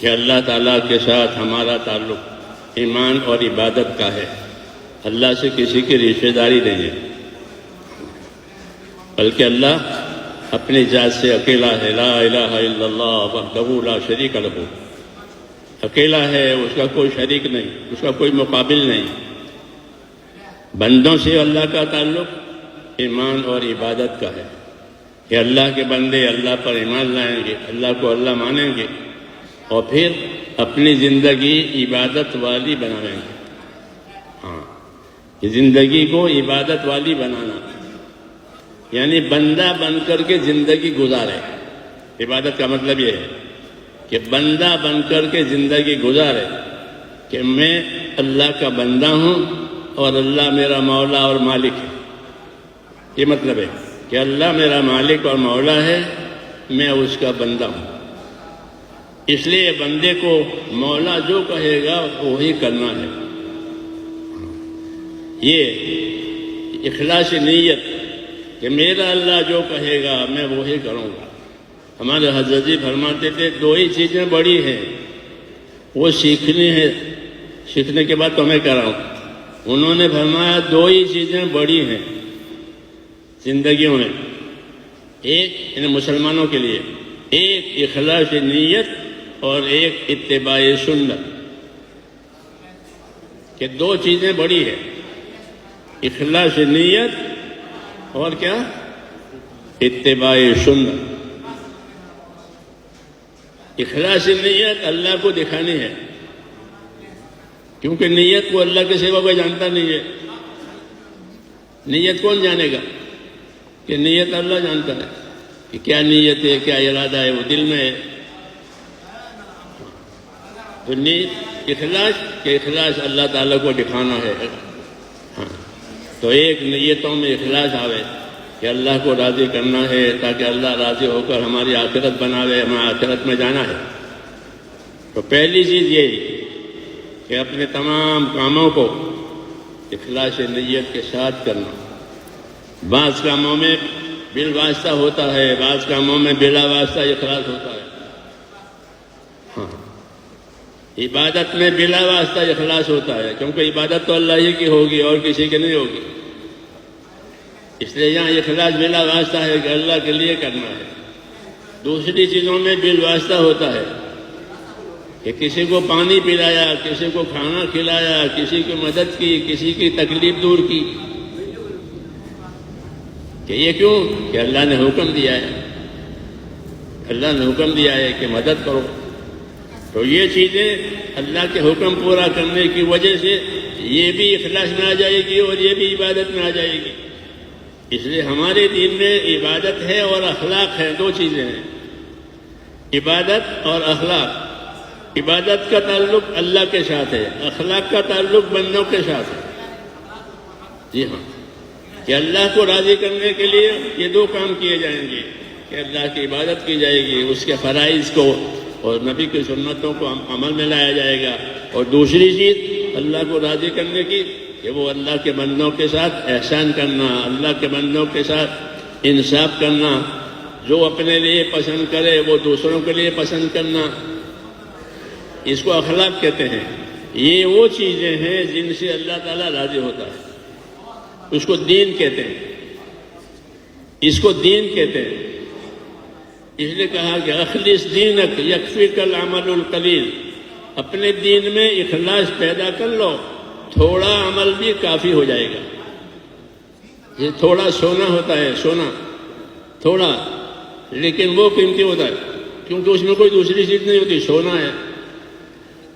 کہ اللہ تعالیٰ کے ساتھ ہمارا تعلق ایمان اور عبادت کا ہے، اللہ سے کسی کی رشتہ داری نہیں ہے، بلکہ اللہ اپنی ذات سے اکیلا ہے، لا الہ الا اللہ وحدہ لا شریک لہ، اکیلا ہے، اس کا کوئی شریک نہیں، اس کا کوئی مقابل نہیں۔ بندوں سے اللہ کا تعلق ایمان اور عبادت کا ہے کہ اللہ کے بندے اللہ پر ایمان لائیں گے، اللہ کو اللہ مانیں گے اور پھر اپنی زندگی عبادت والی بنائیں گے۔ زندگی کو عبادت والی بنانا یعنی بندہ بن کر کے زندگی گزارے۔ عبادت کا مطلب یہ ہے کہ بندہ بن کر کے زندگی گزارے کہ میں اللہ کا بندہ ہوں اور اللہ میرا مولا اور مالک ہے۔ یہ مطلب ہے کہ اللہ میرا مالک اور مولا ہے، میں اس کا بندہ ہوں، اس لیے بندے کو مولا جو کہے گا وہی کرنا ہے۔ یہ اخلاص نیت کہ میرا اللہ جو کہے گا میں وہی کروں گا۔ ہمارے حضرت جی فرماتے تھے دو ہی چیزیں بڑی ہیں، وہ سیکھنی ہے، سیکھنے کے بعد تو میں کر رہا ہوں۔ انہوں نے فرمایا دو ہی چیزیں بڑی ہیں زندگیوں میں، ایک ان مسلمانوں کے لیے، ایک اخلاص نیت اور ایک اتباع سنت، کہ دو چیزیں بڑی ہیں، اخلاص نیت اور کیا؟ اتباع سنت۔ اخلاص نیت اللہ کو دکھانی ہے، کیونکہ نیت کو اللہ کے سوا کوئی جانتا نہیں ہے۔ نیت کون جانے گا؟ کہ نیت اللہ جانتا ہے کہ کیا نیت ہے، کیا ارادہ ہے، وہ دل میں ہے۔ تو نیت اخلاص کہ اخلاص اللہ تعالیٰ کو دکھانا ہے۔ تو ایک نیتوں میں اخلاص آوے کہ اللہ کو راضی کرنا ہے تاکہ اللہ راضی ہو کر ہماری آخرت بناوے، ہمیں آخرت میں جانا ہے۔ تو پہلی چیز یہی کہ اپنے تمام کاموں کو اخلاص نیت کے ساتھ کرنا۔ بعض کاموں میں بالواسطہ ہوتا ہے، بعض کاموں میں بلا واسطہ اخلاص ہوتا ہے۔ عبادت میں بلا واسطہ اخلاص ہوتا ہے، کیونکہ عبادت تو اللہ ہی کی ہوگی اور کسی کی نہیں ہوگی، اس لیے یہاں اخلاص بلا واسطہ ہے کہ اللہ کے لیے کرنا ہے۔ دوسری چیزوں میں بالواسطہ ہوتا ہے کہ کسی کو پانی پلایا، کسی کو کھانا کھلایا، کسی کی مدد کی، کسی کی تکلیف دور کی، کہ یہ کیوں؟ کہ اللہ نے حکم دیا ہے، اللہ نے حکم دیا ہے کہ مدد کرو۔ تو یہ چیزیں اللہ کے حکم پورا کرنے کی وجہ سے یہ بھی اخلاص میں آ جائے گی اور یہ بھی عبادت میں آ جائے گی۔ اس لیے ہمارے دین میں عبادت ہے اور اخلاق ہے، دو چیزیں ہیں، عبادت اور اخلاق۔ عبادت کا تعلق اللہ کے ساتھ ہے، اخلاق کا تعلق بندوں کے ساتھ ہے۔ جی ہاں، کہ اللہ کو راضی کرنے کے لیے یہ دو کام کیے جائیں گے کہ اللہ کی عبادت کی جائے گی، اس کے فرائض کو اور نبی کی سنتوں کو عمل میں لایا جائے گا، اور دوسری چیز اللہ کو راضی کرنے کی کہ وہ اللہ کے بندوں کے ساتھ احسان کرنا، اللہ کے بندوں کے ساتھ انصاف کرنا، جو اپنے لیے پسند کرے وہ دوسروں کے لیے پسند کرنا، اس کو اخلاق کہتے ہیں۔ یہ وہ چیزیں ہیں جن سے اللہ تعالیٰ راضی ہوتا ہے، اس کو دین کہتے ہیں، اس کو دین کہتے ہیں۔ اس لیے کہا کہ اخلص دینک یکفیک العمل القلیل، اپنے دین میں اخلاص پیدا کر لو، تھوڑا عمل بھی کافی ہو جائے گا۔ یہ تھوڑا سونا ہوتا ہے، سونا تھوڑا، لیکن وہ قیمتی ہوتا ہے کیونکہ اس میں کوئی دوسری چیز نہیں ہوتی، سونا ہے۔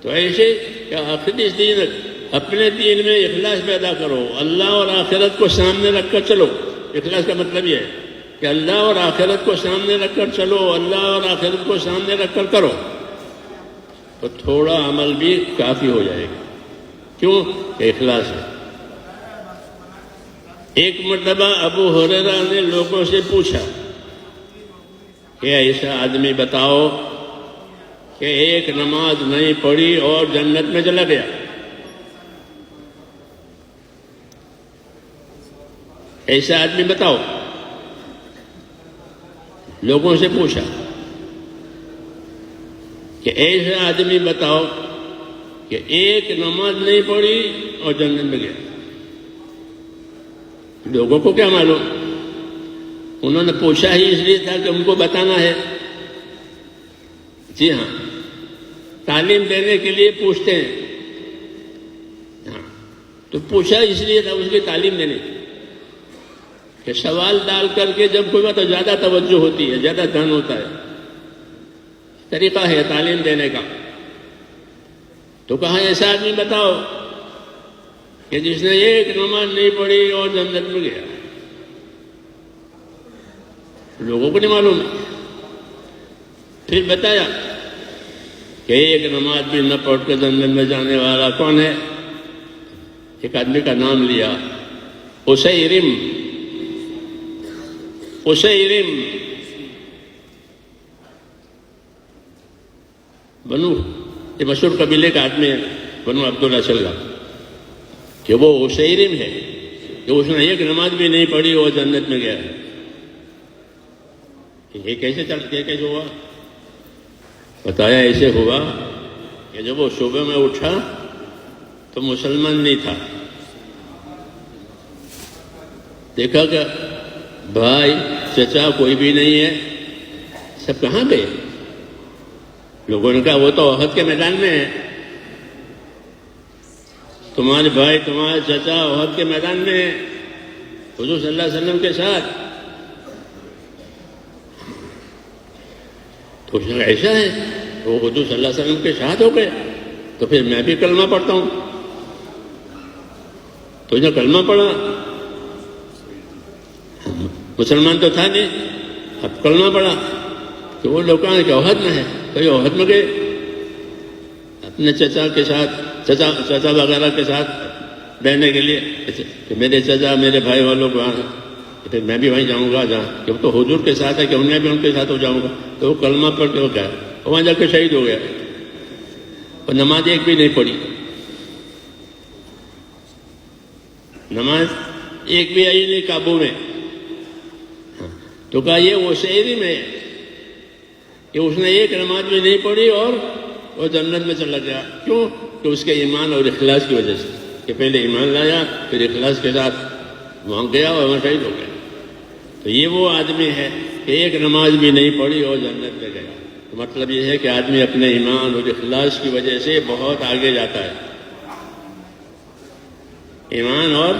تو ایسے کہ اخلص دینک، اپنے دین میں اخلاص پیدا کرو، اللہ اور آخرت کو سامنے رکھ کر چلو۔ اخلاص کا مطلب یہ ہے کہ اللہ اور آخرت کو سامنے رکھ کر چلو، اللہ اور آخرت کو سامنے رکھ کر کرو، تو تھوڑا عمل بھی کافی ہو جائے گا۔ کیوں؟ کہ اخلاص ہے۔ ایک مرتبہ ابو ہریرہ نے لوگوں سے پوچھا کہ ایسا آدمی بتاؤ کہ ایک نماز نہیں پڑھی اور جنت میں چلا گیا۔ ایسا آدمی بتاؤ، لوگوں سے پوچھا کہ ایسا آدمی بتاؤ کہ ایک نماز نہیں پڑھی اور جنت میں گیا. لوگوں کو کیا معلوم؟ انہوں نے پوچھا ہی اس لیے تھا کہ ان کو بتانا ہے. جی ہاں، تعلیم دینے کے لیے پوچھتے ہیں. ہاں، تو پوچھا اس لیے تھا اس کی تعلیم دینے کہ سوال ڈال کر کے جب کوئی بات تو زیادہ توجہ ہوتی ہے، زیادہ دھیان ہوتا ہے. طریقہ ہے تعلیم دینے کا. تو کہا ایسا آدمی بتاؤ کہ جس نے ایک نماز نہیں پڑھی اور جنت میں گیا. لوگوں کو نہیں معلوم. پھر بتایا کہ ایک نماز بھی نہ پڑھ کر جنت میں جانے والا کون ہے. ایک آدمی کا نام لیا، اسیرم. بنو، یہ مشہور قبیلے کا آدمی ہے، بنو عبدالاسل کا، کہ وہ اسیرم ہے کہ اس نے ایک نماز بھی نہیں پڑھی اور جنت میں گیا ہے. یہ کیسے ہوا؟ بتایا ایسے ہوا کہ جب وہ صبح میں اٹھا تو مسلمان نہیں تھا. دیکھا کہ بھائی چچا کوئی بھی نہیں ہے، سب کہاں گئے؟ لوگوں نے کہا وہ تو احد کے میدان میں ہے. تمہارے بھائی تمہارے چچا احد کے میدان میں ہے حضور صلی اللہ علیہ وسلم کے ساتھ. تو ایسا ہے وہ حضور صلی اللہ علیہ وسلم کے ساتھ ہو گئے، تو پھر میں بھی کلمہ پڑھتا ہوں. تو جو کلمہ پڑھا، مسلمان تو تھا نہیں، اب کلمہ پڑھا کہ وہ لوگ کہاں کہ احد میں ہے. تو یہ احد میں گئے اپنے چچا کے ساتھ، چچا وغیرہ کے ساتھ رہنے کے لیے کہ میرے چچا میرے بھائی والوں کو وہاں، پھر میں بھی وہیں جاؤں گا جہاں کہ وہ تو حضور کے ساتھ ہے کہ میں بھی ان کے ساتھ ہو جاؤں گا. تو وہ کلمہ پڑھ کے وہ گیا، وہاں جا کے شہید ہو گیا. اور نماز ایک بھی نہیں پڑھی، نماز ایک بھی آئی نہیں قابو میں. تو کہا یہ وہ شہری میں کہ اس نے ایک نماز بھی نہیں پڑھی اور وہ جنت میں چلا گیا. کیوں؟ کہ اس کے ایمان اور اخلاص کی وجہ سے، کہ پہلے ایمان لایا پھر اخلاص کے ساتھ وہاں گیا اور وہاں شہید ہو گیا. تو یہ وہ آدمی ہے کہ ایک نماز بھی نہیں پڑھی اور جنت میں گیا. تو مطلب یہ ہے کہ آدمی اپنے ایمان اور اخلاص کی وجہ سے بہت آگے جاتا ہے. ایمان اور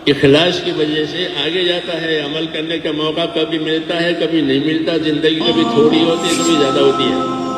اخلاص کی وجہ سے آگے جاتا ہے. عمل کرنے کا موقع کبھی ملتا ہے کبھی نہیں ملتا. زندگی کبھی تھوڑی ہوتی ہے کبھی زیادہ ہوتی ہے.